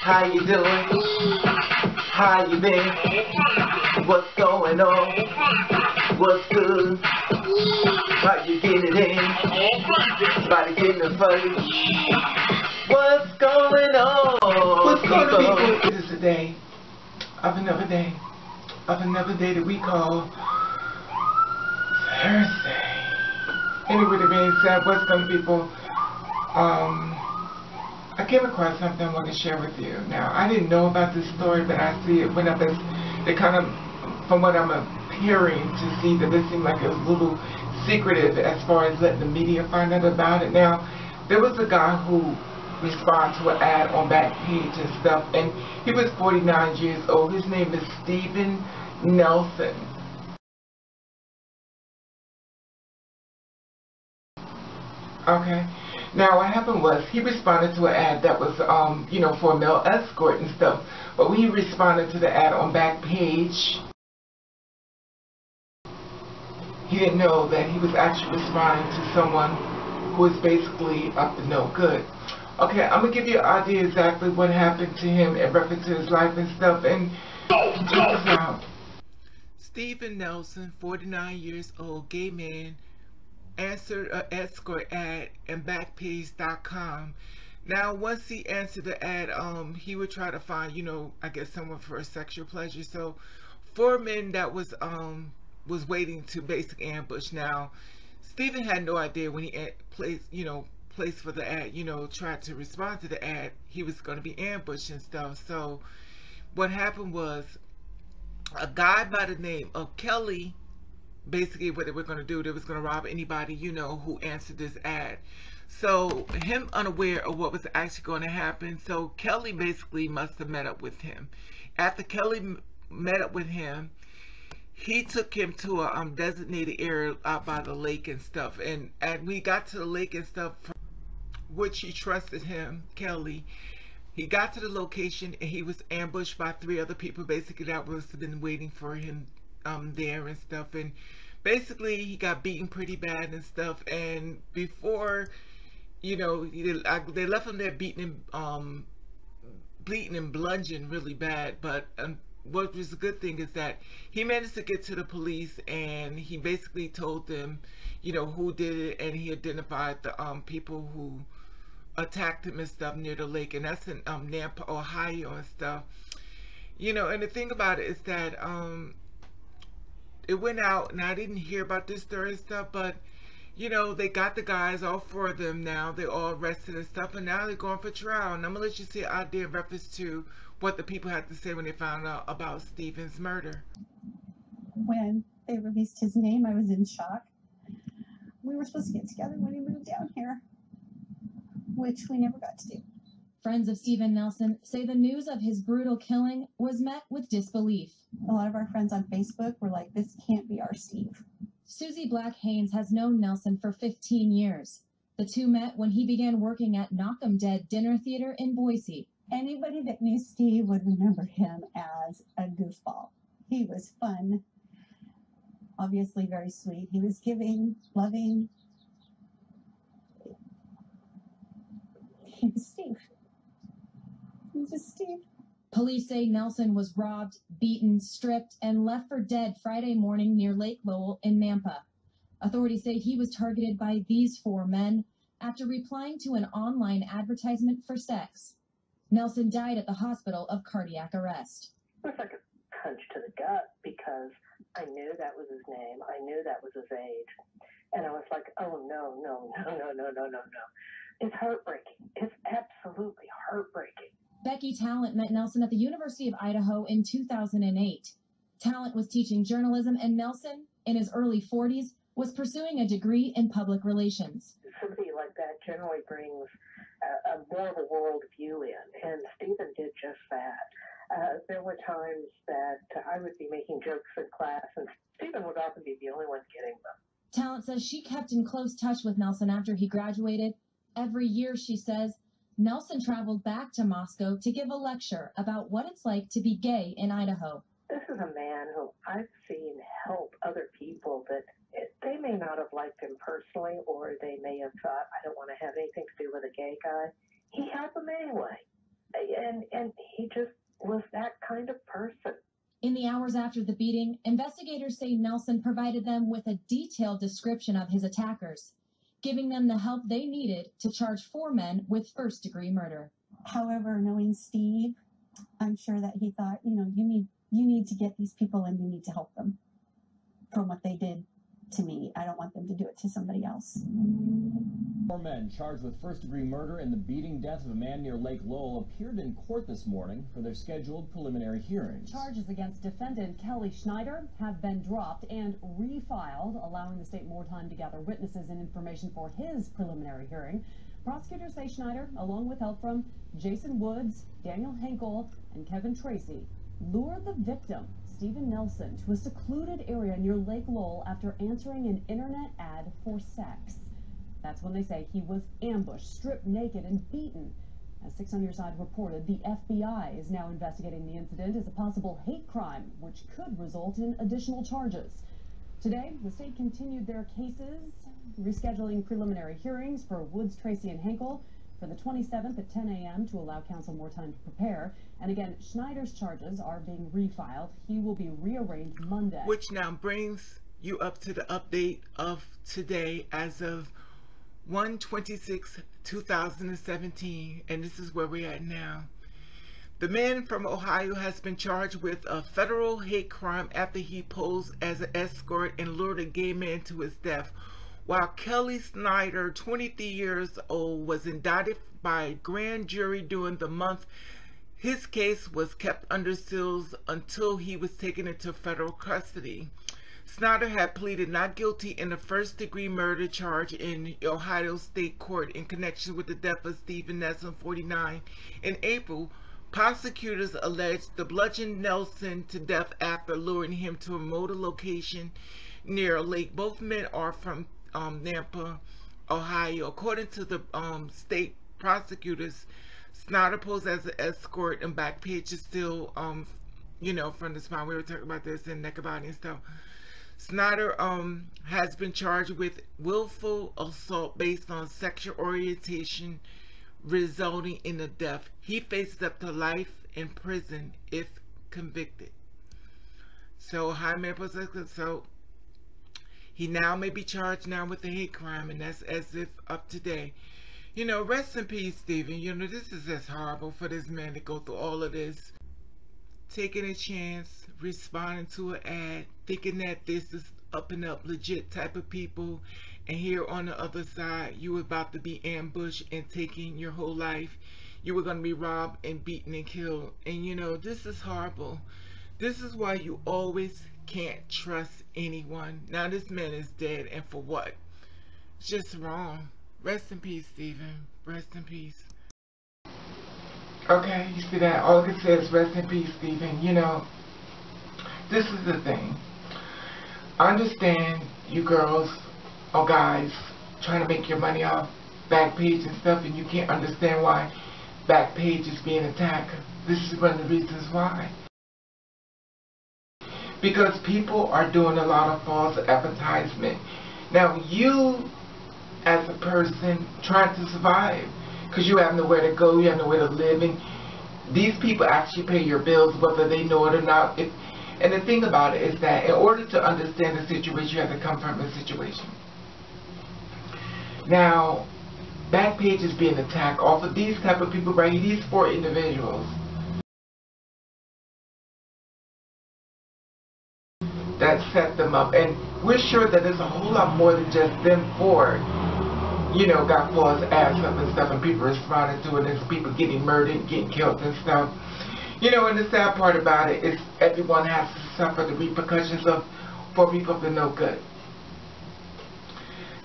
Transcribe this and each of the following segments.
How you doing? How you been? What's going on? What's good? How you getting it in? Body getting the fudge. What's going on? What's going on? It is a day of another day that we call Thursday. Anyway, the being said, what's going to people? I came across something I want to share with you. Now, I didn't know about this story, but I see it went up as they kind of, from what I'm hearing, to see that it seemed like it was a little secretive as far as letting the media find out about it. Now, there was a guy who responded to an ad on Backpage and stuff, and he was 49 years old. His name is Steven Nelson. Okay. Now, what happened was he responded to an ad that was, you know, for a male escort and stuff. But when he responded to the ad on Backpage, he didn't know that he was actually responding to someone who was basically up to no good. Okay, I'm going to give you an idea exactly what happened to him in reference to his life and stuff. And check this out. Steven Nelson, 49 years old, gay man, answered an escort ad in Backpage.com. Now, once he answered the ad, he would try to find, you know, I guess someone for a sexual pleasure. So, 4 men that was waiting to basically ambush. Now, Steven had no idea when he placed for the ad, you know, tried to respond to the ad, he was going to be ambushed and stuff. So, what happened was a guy by the name of Kelly. Basically, what they were going to do, they was going to rob anybody, you know, who answered this ad. So, him unaware of what was actually going to happen, so Kelly basically must have met up with him. After Kelly met up with him, he took him to a designated area out by the lake and stuff. And we got to the lake and stuff, which he trusted him, Kelly. He got to the location, and he was ambushed by 3 other people, basically, that was been waiting for him there and stuff. And basically he got beaten pretty bad and stuff, and before, you know, they left him there beaten and bleeding and bludgeoned really bad. But what was the good thing is that he managed to get to the police, and he basically told them, you know, who did it, and he identified the people who attacked him and stuff near the lake, and that's in Nampa, Ohio and stuff. You know, and the thing about it is that it went out, and I didn't hear about this story and stuff, but, you know, they got the guys, all 4 of them now. They're all arrested and stuff, and now they're going for trial. And I'm going to let you see an idea in reference to what the people had to say when they found out about Steven's murder. When they released his name, I was in shock. We were supposed to get together when he moved down here, which we never got to do. Friends of Steven Nelson say the news of his brutal killing was met with disbelief. A lot of our friends on Facebook were like, this can't be our Steve. Susie Black Haynes has known Nelson for 15 years. The two met when he began working at Knock 'em Dead Dinner Theater in Boise. Anybody that knew Steve would remember him as a goofball. He was fun, obviously very sweet. He was giving, loving. He was Steve. He was just Steve. Police say Nelson was robbed, beaten, stripped, and left for dead Friday morning near Lake Lowell in Nampa. Authorities say he was targeted by these 4 men after replying to an online advertisement for sex. Nelson died at the hospital of cardiac arrest. It was like a punch to the gut because I knew that was his name. I knew that was his age. And I was like, oh, no. It's heartbreaking. It's absolutely heartbreaking. Becky Talent met Nelson at the University of Idaho in 2008. Talent was teaching journalism, and Nelson, in his early 40s, was pursuing a degree in public relations. Somebody like that generally brings a more of a world view in, and Steven did just that. There were times that I would be making jokes in class, and Steven would often be the only one getting them. Talent says she kept in close touch with Nelson after he graduated. Every year, she says, Nelson traveled back to Moscow to give a lecture about what it's like to be gay in Idaho. This is a man who I've seen help other people that they may not have liked him personally, or they may have thought, I don't want to have anything to do with a gay guy. He helped them anyway. And he just was that kind of person. In the hours after the beating, investigators say Nelson provided them with a detailed description of his attackers, giving them the help they needed to charge 4 men with first-degree murder. However, knowing Steve, I'm sure that he thought, you need to get these people and you need to help them from what they did to me. I don't want them to do it to somebody else. 4 men charged with first-degree murder in the beating death of a man near Lake Lowell appeared in court this morning for their scheduled preliminary hearings. Charges against defendant Kelly Schneider have been dropped and refiled, allowing the state more time to gather witnesses and information for his preliminary hearing. Prosecutors say Schneider, along with help from Jason Woods, Daniel Henkel, and Kevin Tracy, lured the victim, Stephen Nelson, to a secluded area near Lake Lowell after answering an internet ad for sex. That's when they say he was ambushed, stripped naked, and beaten. As 6 on Your Side reported, the FBI is now investigating the incident as a possible hate crime, which could result in additional charges. Today, the state continued their cases, rescheduling preliminary hearings for Woods, Tracy, and Henkel for the 27th at 10 a.m. to allow counsel more time to prepare. And again, Schneider's charges are being refiled. He will be rearranged Monday. Which now brings you up to the update of today as of 1/26/2017, and this is where we're at now. The man from Ohio has been charged with a federal hate crime after he posed as an escort and lured a gay man to his death. While Kelly Schneider, 23 years old, was indicted by a grand jury during the month, his case was kept under seals until he was taken into federal custody. Schneider had pleaded not guilty in the first-degree murder charge in Ohio State Court in connection with the death of Stephen Nelson, 49. In April, prosecutors alleged the bludgeoned Nelson to death after luring him to a remote location near a lake. Both men are from Nampa, Ohio. According to the state prosecutors, Schneider posed as an escort, and Backpage is still, from the spine. We were talking about this in neck body and stuff. Schneider has been charged with willful assault based on sexual orientation resulting in a death. He faces up to life in prison if convicted. So he now may be charged now with a hate crime, and that's as if up to date. Rest in peace, Stephen. This is just horrible for this man to go through all of this. Taking a chance, responding to an ad, thinking that this is up and up legit type of people, and here on the other side you were about to be ambushed and taking your whole life. You were going to be robbed and beaten and killed. And this is horrible. This is why you always can't trust anyone. Now this man is dead, and for what? It's just wrong. Rest in peace, Stephen. Rest in peace. Okay, you see that? All I can say is rest in peace, Stephen. This is the thing. I understand you girls or guys trying to make your money off Backpage and stuff, and you can't understand why Backpage is being attacked. This is one of the reasons why. Because people are doing a lot of false advertisement. Now, you as a person trying to survive, because you have nowhere to go, you have nowhere to live, and these people actually pay your bills whether they know it or not. And the thing about it is that in order to understand the situation, you have to come from the situation. Now, Backpage is being attacked off of these type of people right here, these 4 individuals that set them up. And we're sure that there's a whole lot more than just them 4, got false ass up and stuff, and people responding to it, and there's people getting murdered, getting killed and stuff. And the sad part about it is everyone has to suffer the repercussions for people of the no good.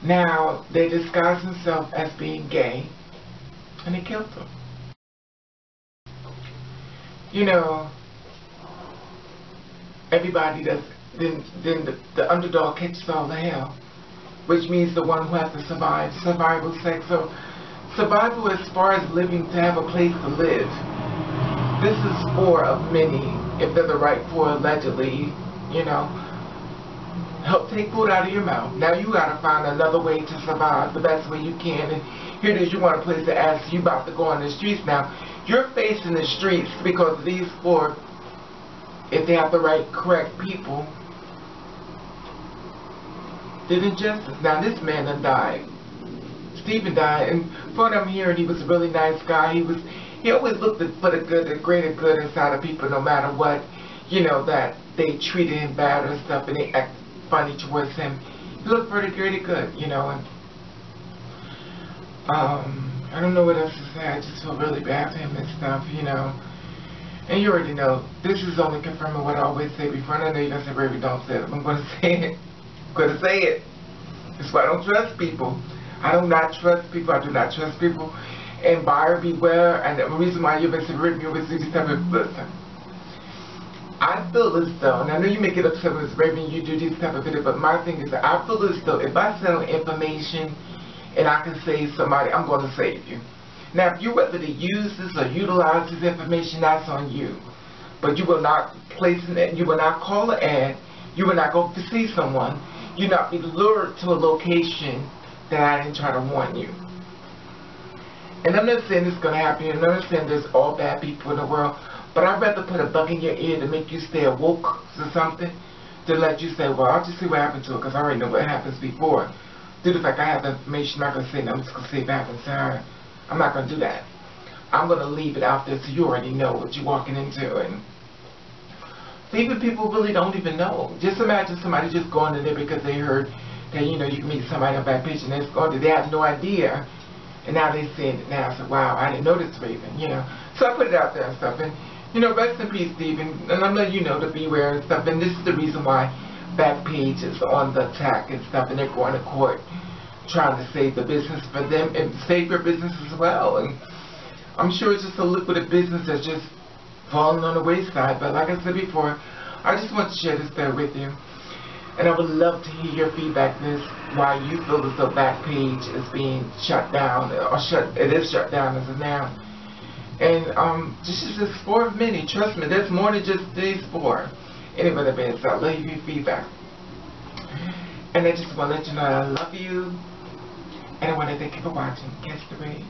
Now, they disguise themselves as being gay, and they killed them. Everybody does, then the underdog catches all the hell, which means the one who has to survive. Survival sex. So survival as far as living, to have a place to live. This is 4 of many, if they're the right 4, allegedly, help take food out of your mouth. Now you gotta find another way to survive the best way you can. And here it is, you want a place to ask, you about to go on the streets now. You're facing the streets because of these four, if they have the right, correct people, did injustice. Now this man done died. Stephen died, and from what I'm hearing, he was a really nice guy. He always looked for the good, the greater good inside of people, no matter what, you know, that they treated him bad or stuff, and they acted funny towards him. He looked for the greater good, you know. And I don't know what else to say. I just feel really bad for him and stuff, you know. And you already know, this is only confirming what I always say before. And I know you're going to say, Baby, don't say it. I'm going to say it. I'm going to say it. That's why I don't trust people. I do not trust people. I do not trust people. And buyer beware. And the reason why you've been severing me with these type of, listen. I feel as though, and I know you may get upset with this, Raven, you do these type of videos, but my thing is that I feel as though if I sell information and I can save somebody, I'm going to save you. Now, if you whether to use this or utilize this information, that's on you. But you will not place it, you will not call an ad, you will not go to see someone, you will not be lured to a location that I didn't try to warn you. And I'm not saying this is going to happen, and I'm not saying there's all bad people in the world, but I'd rather put a bug in your ear to make you stay awoke or something, to let you say, well, I'll just see what happened to it, because I already know what happens before. Due to the fact I have the information, I'm not going to say, no, I'm just going to see if it happens to her. I'm not going to do that. I'm going to leave it out there so you already know what you're walking into. And even people really don't even know. Just imagine somebody just going in there because they heard that, you know, you can meet somebody on Backpage and they're going to, they have no idea. And now they're seeing it now. So, wow, I didn't know this, Raven, you know. So I put it out there and stuff. And, you know, rest in peace, Stephen. And I'm letting you know to beware and stuff. And this is the reason why Backpage is on the attack and stuff. And they're going to court trying to save the business for them and save your business as well. And I'm sure it's just a lucrative business that's just falling on the wayside. But like I said before, I just want to share this there with you. And I would love to hear your feedback on this, why you feel as though Backpage is being shut down, or it is shut down as of now. And this is just four of many. Trust me, there's more than just these four. Anyway, that being said, I'll let you give feedback. And I just want to let you know that I love you. And I want to thank you for watching. Catch the rain.